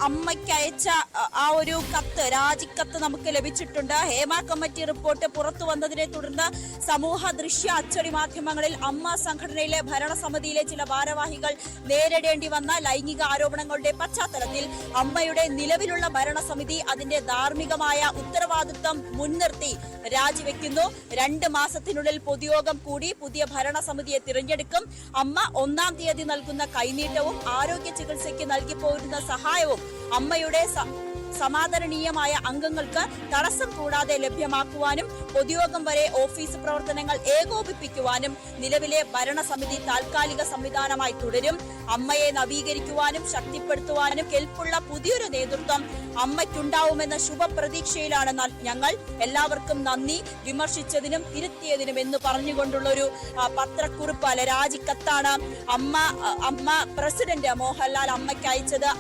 അമ്മയ്ക്ക് അയച്ച ആ ഒരു കത്ത്, രാജിക്കത്ത് നമുക്ക് ലഭിച്ചിട്ടുണ്ട്. ഹേമ കമ്മിറ്റി റിപ്പോർട്ട് പുറത്തു വന്നതിനെ തുടർന്ന് സമൂഹ ദൃശ്യ അച്ചടി മാധ്യമങ്ങളിൽ അമ്മ സംഘടനയിലെ ഭരണസമിതിയിലെ ചില ഭാരവാഹികൾ നേരിടേണ്ടി വന്ന ലൈംഗിക ആരോപണങ്ങളുടെ പശ്ചാത്തലത്തിൽ അമ്മയുടെ നിലവിലുള്ള ഭരണസമിതി അതിന്റെ ധാർമ്മികമായ ഉത്തരവാദിത്വം മുൻനിർത്തി രാജിവെക്കുന്നു. 2 മാസത്തിനുള്ളിൽ പൊതുയോഗം കൂടി പുതിയ ഭരണസമിതിയെ തിരഞ്ഞെടുക്കും. അമ്മ 1-ാം തീയതി നൽകുന്ന കൈനീട്ടവും ആരോഗ്യ ചികിത്സയ്ക്ക് നൽകി പോരുന്ന സഹായവും അമ്മയുടെ സമാദരണീയമായ അംഗങ്ങൾക്ക് തടസ്സം കൂടാതെ ലഭ്യമാക്കുവാനും പൊതുയോഗം വരെ ഓഫീസ് പ്രവർത്തനങ്ങൾ ഏകോപിപ്പിക്കുവാനും നിലവിലെ ഭരണസമിതി താൽക്കാലിക സംവിധാനമായി തുടരും. അമ്മയെ നവീകരിക്കുവാനും ശക്തിപ്പെടുത്തുവാനും കെൽപ്പുള്ള പുതിയൊരു നേതൃത്വം അമ്മയ്ക്കുണ്ടാവുമെന്ന ശുഭപ്രതീക്ഷയിലാണ് ഞങ്ങൾ. എല്ലാവർക്കും നന്ദി, വിമർശിച്ചതിനും തിരുത്തിയതിനും എന്ന് പറഞ്ഞുകൊണ്ടുള്ളൊരു പത്രക്കുറിപ്പ്, രാജിക്കത്താണ് അമ്മ പ്രസിഡന്റ് മോഹൻലാൽ അമ്മയ്ക്ക് അയച്ചത്.